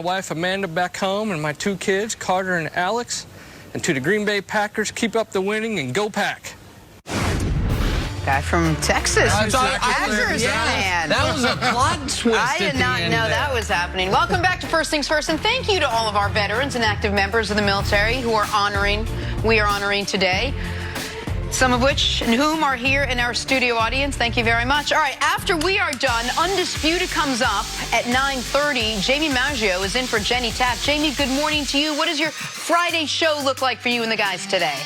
My wife Amanda back home and my two kids, Carter and Alex. And to the Green Bay Packers, keep up the winning and go Pack. Guy from Texas. Packers fan. That was a plot twist. I did not know that was happening. Welcome back to First Things First, and thank you to all of our veterans and active members of the military who are we are honoring today. Some of which and whom are here in our studio audience. Thank you very much. All right, after we are done, Undisputed comes up at 9:30. Jamie Maggio is in for Jenny Tapp. Jamie, good morning to you. What does your Friday show look like for you and the guys today?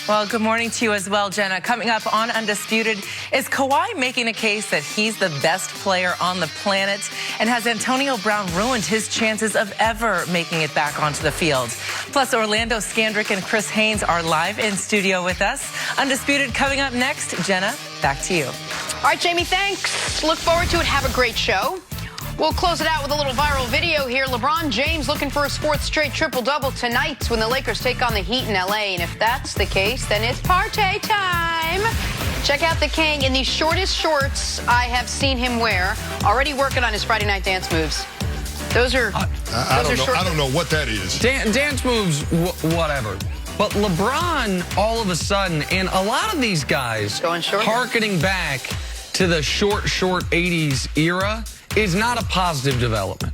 Well, good morning to you as well, Jenna. Coming up on Undisputed, is Kawhi making a case that he's the best player on the planet? And has Antonio Brown ruined his chances of ever making it back onto the field? Plus, Orlando Scandrick and Chris Haynes are live in studio with us. Undisputed coming up next. Jenna, back to you. All right, Jamie, thanks. Look forward to it. Have a great show. We'll close it out with a little viral video here. LeBron James looking for his 4th straight triple-double tonight when the Lakers take on the Heat in L.A. And if that's the case, then it's party time. Check out the King in the shortest shorts I have seen him wear. Already working on his Friday night dance moves. Those are I don't know what that is. Dance moves, whatever. But LeBron, all of a sudden, and a lot of these guys, harkening back to the short 80s era, is not a positive development.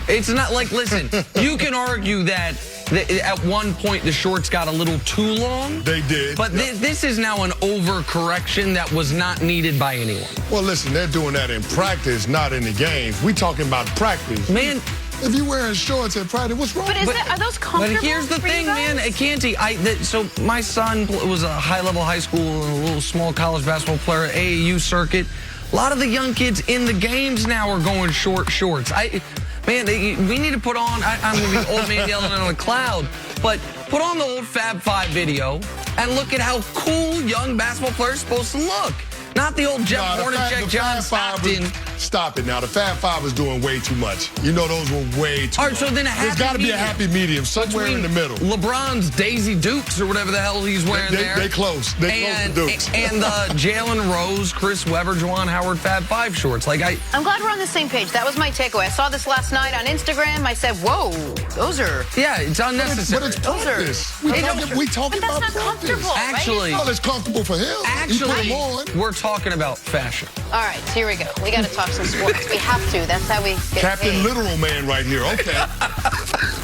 It's not like, listen, you can argue that at one point the shorts got a little too long. They did. But this is now an overcorrection that was not needed by anyone. Well, listen, they're doing that in practice, not in the games. We talking about practice. Man. If you're wearing shorts at practice, what's wrong? But are those comfortable? But here's the thing, man, Canty. So my son was a high-level high school and a little small college basketball player, AAU circuit. A lot of the young kids in the games now are going short shorts. Man, we need to put on, I'm going to be old man yelling on a cloud, but put on the old Fab 5 video and look at how cool young basketball players are supposed to look. Not the old Jeff Hornacek, John Stockton. Stop it now. The Fab 5 was doing way too much. You know those were way too much. So then there's got to be a happy medium somewhere in the middle. LeBron's Daisy Dukes or whatever the hell he's wearing there. They close. They close the Dukes. And the Jalen Rose, Chris Webber, Juwan Howard Fab 5 shorts. I'm glad we're on the same page. That was my takeaway. I saw this last night on Instagram. I said, whoa, those are... Yeah, it's unnecessary. But it's practice. We talking about practice. Comfortable, actually, right? Well, it's comfortable for him. Actually, we're talking about fashion. All right, here we go. We got to talk some sports. We have to. That's how we get Captain paid. Literal Man right here. Okay.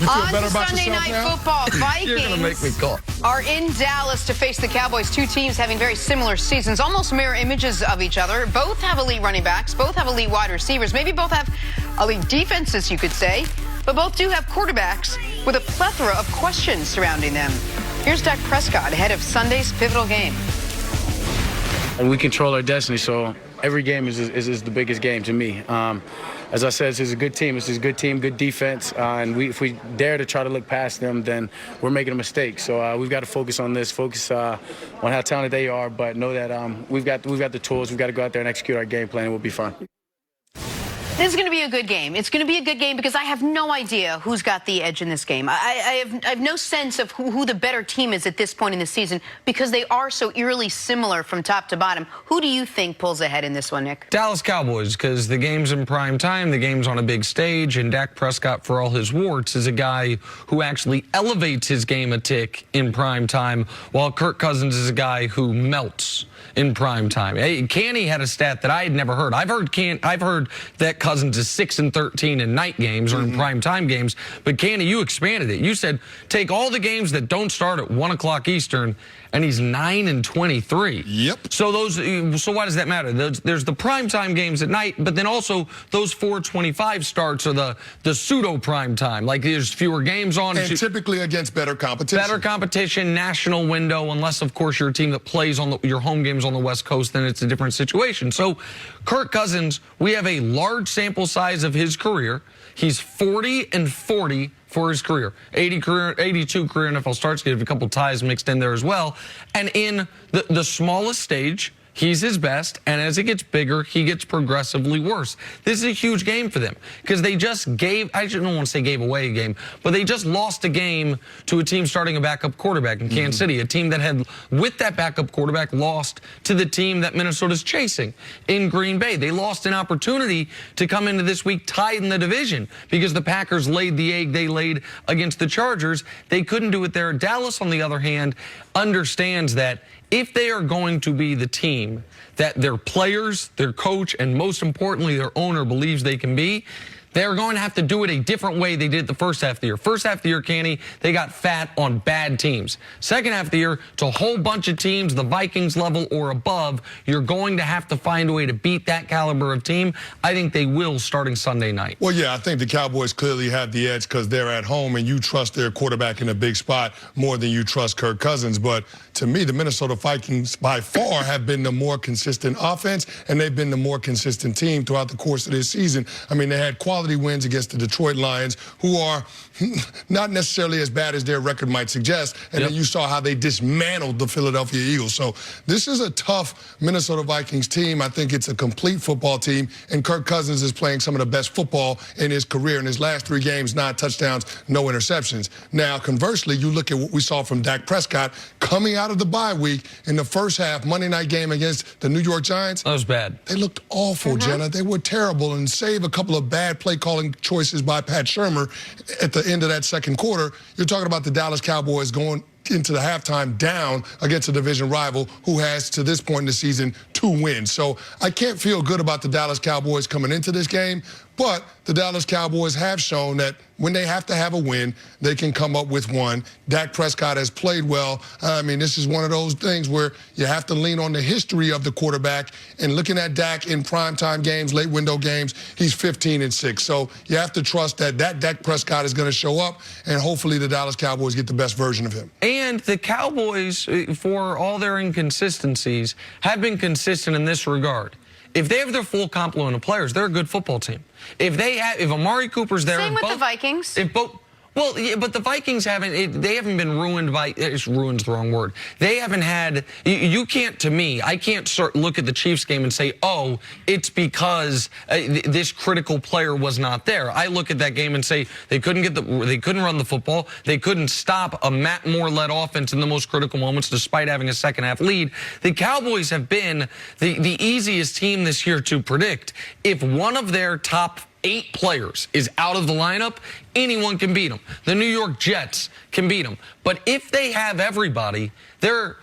You feel better about Sunday yourself Night now? Football, You're going to make me cough. are in Dallas to face the Cowboys. Two teams having very similar seasons, almost mirror images of each other. Both have elite running backs. Both have elite wide receivers. Maybe both have elite defenses, you could say. But both do have quarterbacks with a plethora of questions surrounding them. Here's Dak Prescott ahead of Sunday's pivotal game. And we control our destiny, so every game is the biggest game to me. As I said, this is a good team. This is a good team, good defense, and if we dare to try to look past them, then we're making a mistake. So we've got to focus on this, focus on how talented they are, but know that we've got the tools. We've got to go out there and execute our game plan, and we'll be fine. This is going to be a good game. It's going to be a good game because I have no idea who's got the edge in this game. I have no sense of who the better team is at this point in the season because they are so eerily similar from top to bottom. Who do you think pulls ahead in this one, Nick? Dallas Cowboys, because the game's in prime time, the game's on a big stage, and Dak Prescott, for all his warts, is a guy who actually elevates his game a tick in prime time, while Kirk Cousins is a guy who melts in prime time. Canty had a stat that I had never heard. I've heard that Cousins is 6-13 in night games or in prime time games, but Canty, you expanded it. You said take all the games that don't start at 1 o'clock Eastern, and he's 9-23. Yep. So why does that matter? There's the primetime games at night, but then also those 4:25 starts are the pseudo prime time. Like there's fewer games on. And typically against better competition. Better competition, national window, unless of course you're a team that plays on your home games on the West Coast, then it's a different situation. So Kirk Cousins, we have a large sample size of his career. He's 40-40 for his career. 82 career NFL starts, get a couple ties mixed in there as well. And in the smallest stage, he's his best, and as it gets bigger, he gets progressively worse. This is a huge game for them because they just gave, I don't want to say gave away a game, but they just lost a game to a team starting a backup quarterback in Kansas City, a team that had, with that backup quarterback, lost to the team that Minnesota's chasing in Green Bay. They lost an opportunity to come into this week tied in the division because the Packers laid the egg they laid against the Chargers. They couldn't do it there. Dallas, on the other hand, understands that if they are going to be the team that their players, their coach, and most importantly, their owner believes they can be, they're going to have to do it a different way they did the first half of the year. First half of the year, Canny, they got fat on bad teams. Second half of the year, to a whole bunch of teams, the Vikings level or above, you're going to have to find a way to beat that caliber of team. I think they will starting Sunday night. Well, yeah, I think the Cowboys clearly have the edge because they're at home and you trust their quarterback in a big spot more than you trust Kirk Cousins. But to me, the Minnesota Vikings by far have been the more consistent offense, and they've been the more consistent team throughout the course of this season. I mean, they had quality wins against the Detroit Lions, who are not necessarily as bad as their record might suggest. And then you saw how they dismantled the Philadelphia Eagles. So this is a tough Minnesota Vikings team. I think it's a complete football team. And Kirk Cousins is playing some of the best football in his career. In his last 3 games, 9 touchdowns, no interceptions. Now, conversely, you look at what we saw from Dak Prescott coming out of the bye week in the first half, Monday night game against the New York Giants. That was bad. They looked awful, Jenna. They were terrible, and save a couple of bad play calling choices by Pat Shurmur at the end of that second quarter. You're talking about the Dallas Cowboys going into the halftime down against a division rival who has, to this point in the season, 2 wins. So I can't feel good about the Dallas Cowboys coming into this game, but the Dallas Cowboys have shown that when they have to have a win, they can come up with one. Dak Prescott has played well. I mean, this is one of those things where you have to lean on the history of the quarterback. And looking at Dak in primetime games, late window games, he's 15-6. So you have to trust that Dak Prescott is going to show up, and hopefully the Dallas Cowboys get the best version of him. And the Cowboys, for all their inconsistencies, have been consistent in this regard. If they have their full complement of players, they're a good football team. If Amari Cooper's there, same with the Vikings. Well, yeah, but the Vikings they haven't been ruined by, ruined's the wrong word. They haven't had, you can't, to me, I can't look at the Chiefs game and say, oh, it's because this critical player was not there. I look at that game and say they couldn't run the football. They couldn't stop a Matt Moore-led offense in the most critical moments despite having a second half lead. The Cowboys have been the easiest team this year to predict. If one of their top 8 players is out of the lineup, anyone can beat them. The New York Jets can beat them. But if they have everybody, they're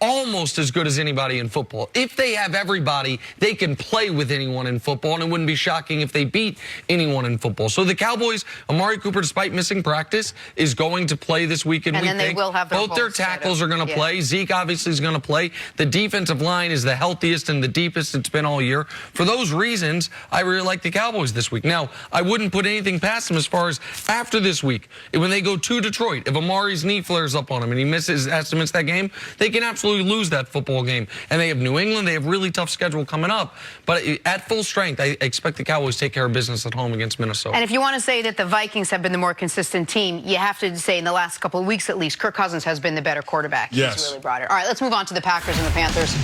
almost as good as anybody in football. If they have everybody, they can play with anyone in football, and it wouldn't be shocking if they beat anyone in football. So the Cowboys, Amari Cooper, despite missing practice, is going to play this weekend. And then they will have their both their tackles are going to play. Zeke obviously is going to play. The defensive line is the healthiest and the deepest it's been all year. For those reasons, I really like the Cowboys this week. Now, I wouldn't put anything past them as far as after this week. When they go to Detroit, if Amari's knee flares up on him and he has to miss that game, they can absolutely lose that football game. And they have New England. They have really tough schedule coming up. But at full strength, I expect the Cowboys to take care of business at home against Minnesota. And if you want to say that the Vikings have been the more consistent team, you have to say in the last couple of weeks at least, Kirk Cousins has been the better quarterback. Yes. He's really brought it. All right, let's move on to the Packers and the Panthers.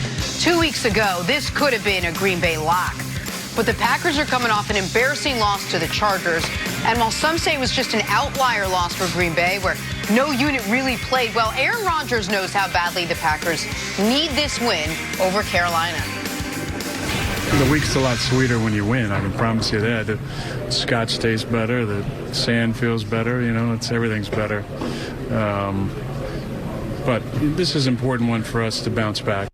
2 weeks ago, this could have been a Green Bay lock. But the Packers are coming off an embarrassing loss to the Chargers. And while some say it was just an outlier loss for Green Bay, where no unit really played well, Aaron Rodgers knows how badly the Packers need this win over Carolina. The week's a lot sweeter when you win. I can promise you that. The scotch tastes better. The sand feels better. You know, everything's better. But this is an important one for us to bounce back.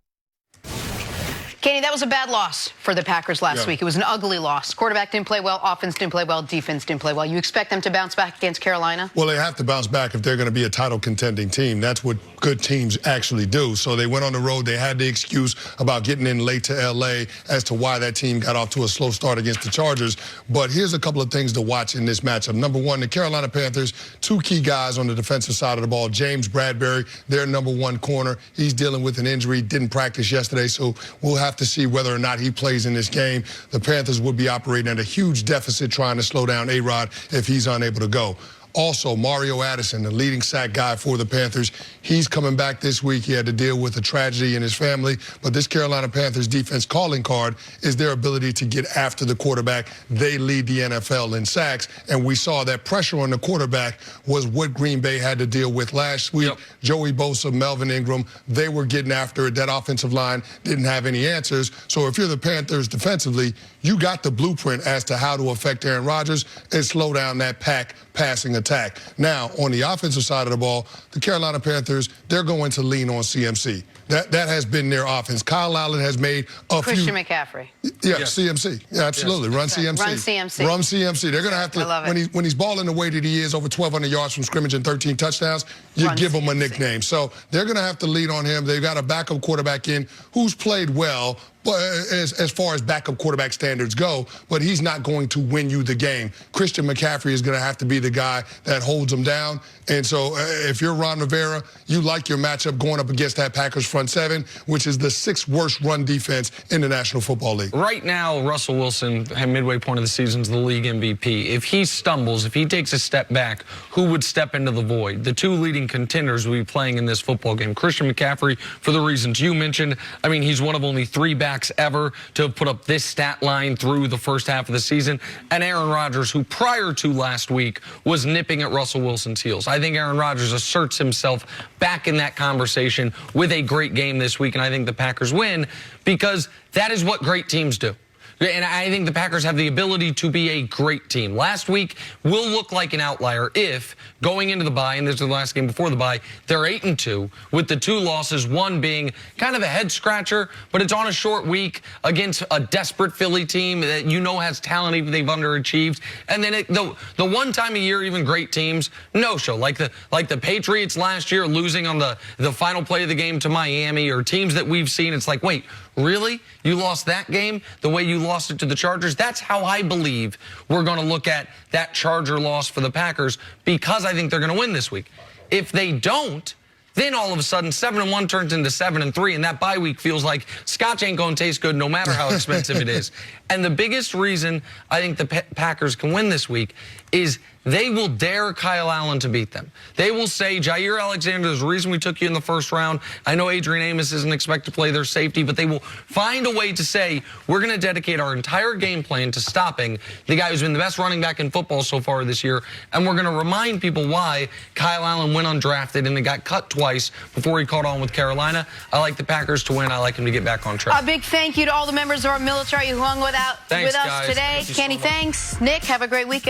Kenny, that was a bad loss for the Packers last week. It was an ugly loss. Quarterback didn't play well. Offense didn't play well. Defense didn't play well. You expect them to bounce back against Carolina? Well, they have to bounce back if they're going to be a title contending team. That's what good teams actually do. So they went on the road. They had the excuse about getting in late to L.A. as to why that team got off to a slow start against the Chargers. But here's a couple of things to watch in this matchup. Number one, the Carolina Panthers, 2 key guys on the defensive side of the ball. James Bradbury, their number 1 corner. He's dealing with an injury, didn't practice yesterday, so we'll have to see whether or not he plays in this game. The Panthers would be operating at a huge deficit trying to slow down A-Rod if he's unable to go. Also, Mario Addison, the leading sack guy for the Panthers, he's coming back this week. He had to deal with a tragedy in his family, but this Carolina Panthers defense calling card is their ability to get after the quarterback. They lead the NFL in sacks, and we saw that pressure on the quarterback was what Green Bay had to deal with last week. Joey Bosa, Melvin Ingram, they were getting after it. That offensive line didn't have any answers. So if you're the Panthers defensively, you got the blueprint as to how to affect Aaron Rodgers and slow down that pack passing attack. Now, on the offensive side of the ball, the Carolina Panthers, they're going to lean on CMC. That has been their offense. Kyle Allen has made a Christian McCaffrey. Yeah, yes. CMC. Yeah, absolutely. Yes. Run CMC. Run CMC. Run CMC. They're going to have to, when he's balling the way that he is, over 1,200 yards from scrimmage and 13 touchdowns, you give him a nickname. So they're going to have to lean on him. They've got a backup quarterback in who's played well, but as far as backup quarterback standards go, but he's not going to win you the game. Christian McCaffrey is going to have to be the guy that holds him down. And so if you're Ron Rivera, you like your matchup going up against that Packers front seven, which is the 6th worst run defense in the National Football League. Right now, Russell Wilson, at midway point of the season, is the league MVP. If he stumbles, if he takes a step back, who would step into the void? The two leading contenders will be playing in this football game. Christian McCaffrey, for the reasons you mentioned. I mean, he's one of only 3 backs ever to have put up this stat line through the first half of the season. And Aaron Rodgers, who prior to last week was nipping at Russell Wilson's heels. I think Aaron Rodgers asserts himself back in that conversation with a great game this week, and I think the Packers win because that is what great teams do. And I think the Packers have the ability to be a great team. Last week will look like an outlier if, going into the bye, and this is the last game before the bye, they're 8-2 with the 2 losses, one being kind of a head-scratcher, but it's on a short week against a desperate Philly team that you know has talent, even they've underachieved. And then the one time a year, even great teams, no-show, like the Patriots last year losing on the final play of the game to Miami, or teams that we've seen, it's like, wait, really? You lost that game the way you lost it to the Chargers? That's how I believe we're going to look at that Charger loss for the Packers, because I think they're going to win this week. If they don't, then all of a sudden 7-1 turns into 7-3, and that bye week feels like scotch ain't going to taste good no matter how expensive it is. And the biggest reason I think the Packers can win this week is they will dare Kyle Allen to beat them. They will say, Jair Alexander, there's a reason we took you in the first round. I know Adrian Amos isn't expected to play their safety, but they will find a way to say, we're going to dedicate our entire game plan to stopping the guy who's been the best running back in football so far this year. And we're going to remind people why Kyle Allen went undrafted and they got cut twice before he caught on with Carolina. I like the Packers to win. I like him to get back on track. A big thank you to all the members of our military who hung with us guys. today. Kenny, thanks. Nick, have a great weekend.